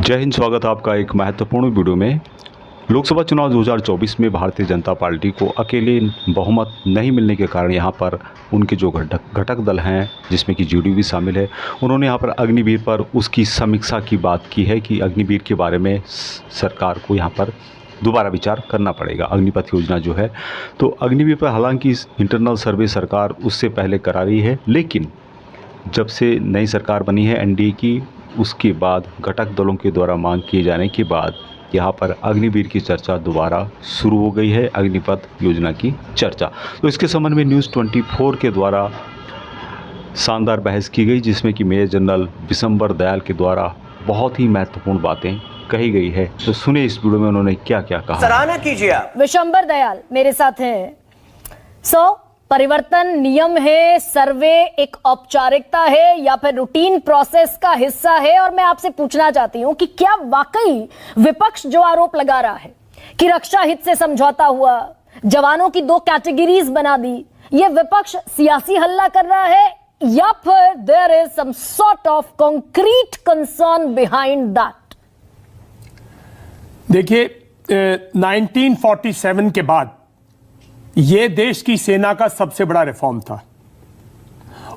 जय हिंद। स्वागत है आपका एक महत्वपूर्ण वीडियो में। लोकसभा चुनाव 2024 में भारतीय जनता पार्टी को अकेले बहुमत नहीं मिलने के कारण यहाँ पर उनके जो घटक दल हैं जिसमें कि जेडीयू भी शामिल है, उन्होंने यहाँ पर अग्निवीर पर उसकी समीक्षा की बात की है कि अग्निवीर के बारे में सरकार को यहाँ पर दोबारा विचार करना पड़ेगा। अग्निपथ योजना जो है, तो अग्निवीर पर हालांकि इंटरनल सर्वे सरकार उससे पहले करा रही है, लेकिन जब से नई सरकार बनी है एनडीए की, उसके बाद घटक दलों के द्वारा मांग किए जाने के बाद यहाँ पर अग्निवीर की चर्चा दोबारा शुरू हो गई है, अग्निपथ योजना की चर्चा। तो इसके संबंध में न्यूज़ 24 के द्वारा शानदार बहस की गई, जिसमें कि मेजर जनरल विशंबर दयाल के द्वारा बहुत ही महत्वपूर्ण बातें कही गई है। तो सुने इस वीडियो में उन्होंने क्या क्या कहा। सराहना कीजिए आप। विशंबर दयाल मेरे साथ हैं। परिवर्तन नियम है, सर्वे एक औपचारिकता है या फिर रूटीन प्रोसेस का हिस्सा है? और मैं आपसे पूछना चाहती हूं कि क्या वाकई विपक्ष जो आरोप लगा रहा है कि रक्षा हित से समझौता हुआ, जवानों की दो कैटेगरीज बना दी, ये विपक्ष सियासी हल्ला कर रहा है या फिर there is some sort of concrete concern behind that? देखिए, 1947 के बाद यह देश की सेना का सबसे बड़ा रिफॉर्म था,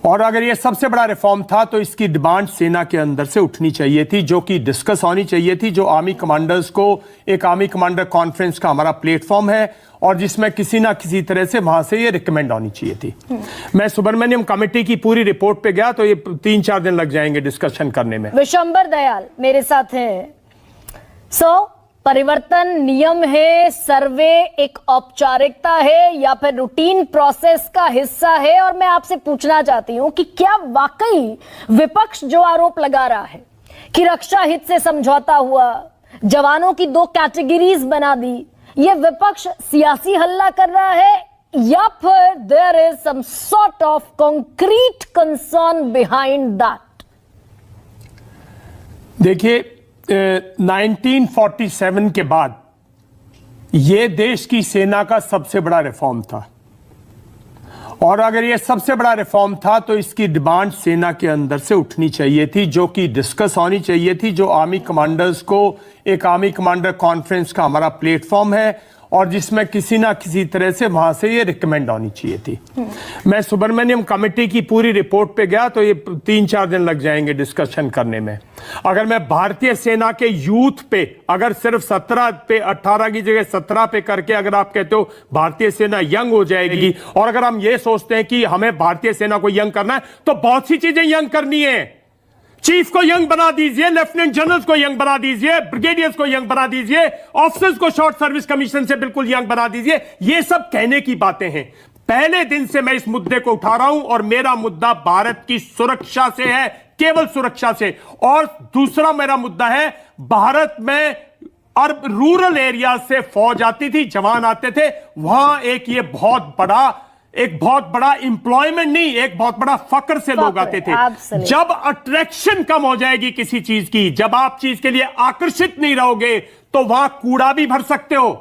और अगर यह सबसे बड़ा रिफॉर्म था तो इसकी डिमांड सेना के अंदर से उठनी चाहिए थी, जो कि डिस्कस होनी चाहिए थी, जो आर्मी कमांडर्स को एक आर्मी कमांडर कॉन्फ्रेंस का हमारा प्लेटफॉर्म है और जिसमें किसी ना किसी तरह से वहां से ये रिकमेंड होनी चाहिए थी। मैं सुब्रमण्यम कमेटी की पूरी रिपोर्ट पे गया तो ये 3-4 दिन लग जाएंगे डिस्कशन करने में। विशंबर दयाल मेरे साथ हैं। परिवर्तन नियम है, सर्वे एक औपचारिकता है या फिर रूटीन प्रोसेस का हिस्सा है? और मैं आपसे पूछना चाहती हूं कि क्या वाकई विपक्ष जो आरोप लगा रहा है कि रक्षा हित से समझौता हुआ, जवानों की दो कैटेगरीज बना दी, ये विपक्ष सियासी हल्ला कर रहा है या फिर there is some sort of concrete concern behind that? देखिए, 1947 के बाद यह देश की सेना का सबसे बड़ा रिफॉर्म था, और अगर यह सबसे बड़ा रिफॉर्म था तो इसकी डिमांड सेना के अंदर से उठनी चाहिए थी, जो कि डिस्कस होनी चाहिए थी, जो आर्मी कमांडर्स को एक आर्मी कमांडर कॉन्फ्रेंस का हमारा प्लेटफॉर्म है और जिसमें किसी ना किसी तरह से वहां से ये रिकमेंड होनी चाहिए थी। मैं सुब्रमण्यम कमेटी की पूरी रिपोर्ट पे गया तो ये 3-4 दिन लग जाएंगे डिस्कशन करने में। अगर मैं भारतीय सेना के यूथ पे, अगर सिर्फ 17 पे 18 की जगह 17 पे करके अगर आप कहते हो भारतीय सेना यंग हो जाएगी, और अगर हम ये सोचते हैं कि हमें भारतीय सेना को यंग करना है तो बहुत सी चीजें यंग करनी है। चीफ को यंग बना दीजिए, लेफ्टिनेंट जनरल्स को यंग बना दीजिए, ब्रिगेडियर्स को यंग बना दीजिए, ऑफिसर्स को शॉर्ट सर्विस कमीशन से बिल्कुल यंग बना दीजिए। ये सब कहने की बातें हैं। पहले दिन से मैं इस मुद्दे को उठा रहा हूं और मेरा मुद्दा भारत की सुरक्षा से है, केवल सुरक्षा से। और दूसरा मेरा मुद्दा है, भारत में रूरल एरिया से फौज आती थी, जवान आते थे, वहां ये बहुत बड़ा एम्प्लॉयमेंट नहीं, एक बहुत बड़ा फक्र से लोग आते थे। जब अट्रैक्शन कम हो जाएगी किसी चीज की, जब आप चीज के लिए आकर्षित नहीं रहोगे तो वहां कूड़ा भी भर सकते हो।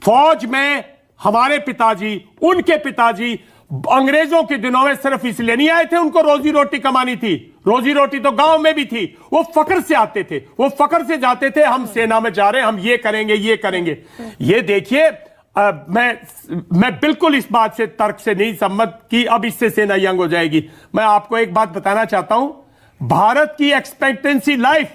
फौज में हमारे पिताजी, उनके पिताजी अंग्रेजों के दिनों में सिर्फ इसलिए नहीं आए थे, उनको रोजी रोटी कमानी थी। रोजी रोटी तो गांव में भी थी। वो फक्र से आते थे, वो फक्र से जाते थे, हम सेना में जा रहे हैं, हम ये करेंगे, ये करेंगे। ये देखिए, मैं बिल्कुल इस बात से तर्क से नहीं सम्मत कि अब इससे सेना यंग हो जाएगी। मैं आपको एक बात बताना चाहता हूं, भारत की एक्सपेक्टेंसी लाइफ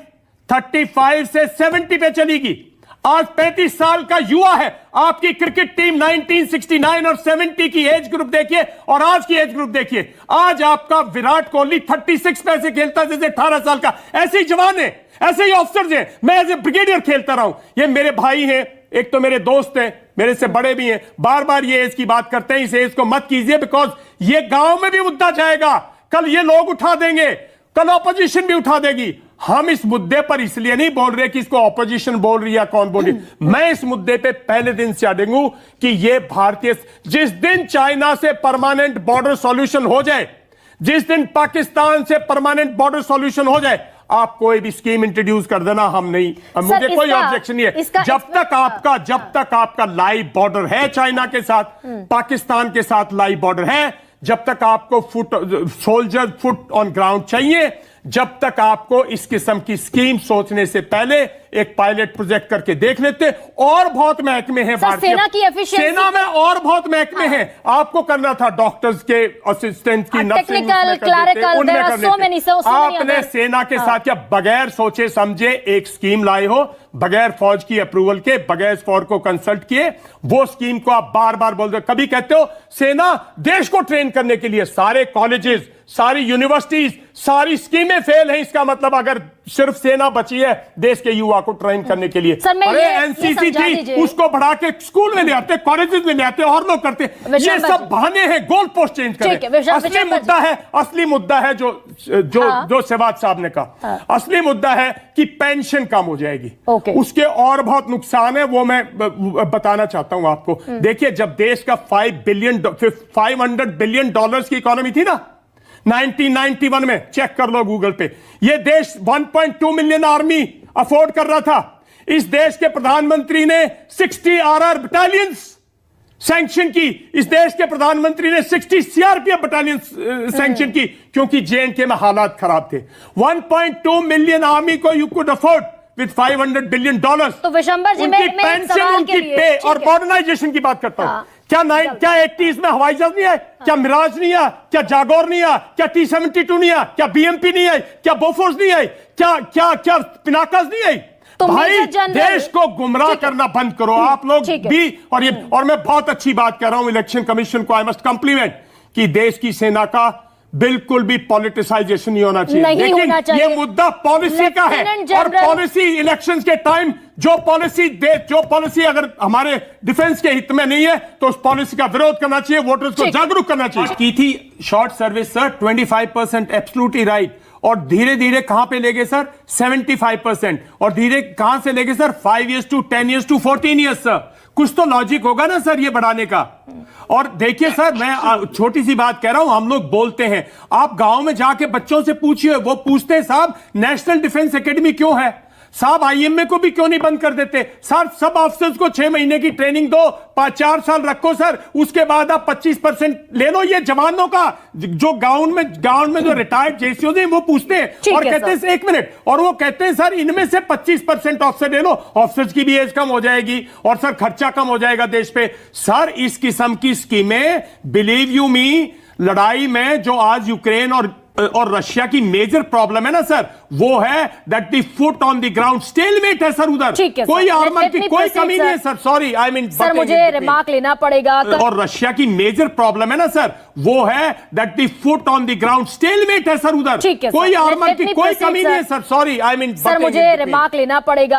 35 से 70 पे चलेगी। आज 35 साल का युवा है। आपकी क्रिकेट टीम 1969 और 70 की एज ग्रुप देखिए और आज की एज ग्रुप देखिए। आज आपका विराट कोहली 36 पे से खेलता है जैसे 18 साल का। ऐसे ही जवान है, ऐसे ही ऑफिसर्स हैं। मैं एज ए ब्रिगेडियर खेलता रहा हूं। ये मेरे भाई हैं, एक तो मेरे दोस्त हैं, मेरे से बड़े भी हैं। बार बार ये एज की बात करते हैं, इस एज को मत कीजिए, बिकॉज ये गांव में भी मुद्दा जाएगा। कल ये लोग उठा देंगे, कल ऑपोजिशन भी उठा देगी। हम इस मुद्दे पर इसलिए नहीं बोल रहे कि इसको ऑपोजिशन बोल रही है, कौन बोल रही। मैं इस मुद्दे पे पहले दिन से अड़ूंगा कि ये भारतीय, जिस दिन चाइना से परमानेंट बॉर्डर सॉल्यूशन हो जाए, जिस दिन पाकिस्तान से परमानेंट बॉर्डर सॉल्यूशन हो जाए, आप कोई भी स्कीम इंट्रोड्यूस कर देना, हम नहीं, मुझे कोई ऑब्जेक्शन नहीं है। जब तक आपका लाइव बॉर्डर है चाइना के साथ, पाकिस्तान के साथ लाइव बॉर्डर है, जब तक आपको सोल्जर फुट ऑन ग्राउंड चाहिए, जब तक आपको इस किस्म की स्कीम सोचने से पहले एक पायलट प्रोजेक्ट करके देख लेते। और बहुत महकमे हैं भारतीय सेना की efficiency- सेना में और बहुत महकमे हैं। आपको करना था डॉक्टर्स के, असिस्टेंट की, नर्सिंग, technical, उसमें कर clerical, देते, उनमें there are कर so देते। many, so many आपने other- सेना के साथ क्या बगैर सोचे समझे एक स्कीम लाए हो, बगैर फौज की अप्रूवल के, बगैर फौज को कंसल्ट किए, वो स्कीम को आप बार बार बोल रहे हो। कभी कहते हो सेना देश को ट्रेन करने के लिए सारे कॉलेजेस, सारी यूनिवर्सिटीज, सारी स्कीमें फेल हैं। इसका मतलब अगर सिर्फ सेना बची है देश के युवा को ट्रेन करने के लिए। सर, मैं अरे ये एनसीसी समझा थी, दीजिए। उसको बढ़ा के स्कूल में ले आते, कॉलेजेस में ले आते, और लोग करते। ये सब बहाने हैं, गोल पोस्ट चेंज ठीक है, करें। असली मुद्दा है जो शहबाज साहब ने कहा। असली मुद्दा है कि पेंशन कम हो जाएगी। ओके। उसके और बहुत नुकसान है, वो मैं बताना चाहता हूं आपको। देखिए, जब देश का $500 बिलियन की इकोनॉमी थी ना 1991 में, चेक कर लो गूगल पे, ये देश 1.2 मिलियन आर्मी अफोर्ड कर रहा था। इस देश के प्रधानमंत्री ने 60 RR बटालियंस सैंक्शन की। इस देश के प्रधानमंत्री ने 60 CRPF बटालियन सैंक्शन की, क्योंकि JNK में हालात खराब थे। 1.2 मिलियन आर्मी को you could afford with $500 billion. तो विशंबर जी, उनकी मैं एक पेंशन, सवाल के उनकी लिए, पे ठीक और है। मॉडर्नाइजेशन की बात करता हूं। हाँ। क्या 80s में हवाई जहाज नहीं आए? क्या मिराज नहीं आया? क्या जागोर नहीं आया? क्या T-72 नहीं आया? क्या BMP नहीं आई? क्या बोफोर्स नहीं आई? क्या पिनाकास नहीं आई? तो भाई, मेजर जनरल- देश को गुमराह करना बंद करो आप लोग ठीक है। भी। और मैं बहुत अच्छी बात कर रहा हूं इलेक्शन कमीशन को, आई मस्ट कॉम्प्लीमेंट, कि देश की सेना का बिल्कुल भी पॉलिटिसाइजेशन नहीं होना चाहिए। नहीं लेकिन होना चाहिए। ये मुद्दा पॉलिसी का है, लेफ्टिनेंट और जनरल- पॉलिसी इलेक्शंस के टाइम जो पॉलिसी अगर हमारे डिफेंस के हित में नहीं है तो उस पॉलिसी का विरोध करना चाहिए, वोटर्स को ठीक। जागरूक करना चाहिए। की थी short service sir 25%, absolutely right. और धीरे धीरे कहां पे ले गए सर? 75%। और धीरे कहां से ले गए sir? 5 years to 10 years to 14 years sir. कुछ तो लॉजिक होगा ना सर ये बढ़ाने का। और देखिए सर, मैं छोटी सी बात कह रहा हूं, हम लोग बोलते हैं, आप गांव में जाके बच्चों से पूछिए, वो पूछते हैं साहब नेशनल डिफेंस एकेडमी क्यों है, साहब IMA को भी क्यों नहीं बंद कर देते, सर सब ऑफिसर्स को 6 महीने की ट्रेनिंग दो, 4 साल रखो सर, उसके बाद आप 25% ले लो। ये जवानों का जो गांव में जो रिटायर्ड जेसीओ हैं वो पूछते हैं और कहते हैं 1 मिनट, और वो कहते हैं सर इनमें से 25% ऑफिसर ले लो, ऑफिसर्स की भी एज कम हो जाएगी और सर खर्चा कम हो जाएगा देश पे। सर इस किस्म की स्कीमें, बिलीव यू मी, लड़ाई में जो आज यूक्रेन और रशिया की मेजर प्रॉब्लम है ना सर, वो है that the foot on the ground stalemate है सर उधर। ठीक है सर, कोई आर्मर let की me कोई proceed, कमी नहीं है sir. Sorry, I mean sir मुझे रिमार्क लेना पड़ेगा। और रशिया की मेजर प्रॉब्लम है ना सर, वो है that the foot on the ground stalemate है सर उधर। ठीक है सर, कोई आर्मर let की me कोई proceed, कमी नहीं है sir. Sorry, I mean sir मुझे रिमार्क लेना पड़ेगा।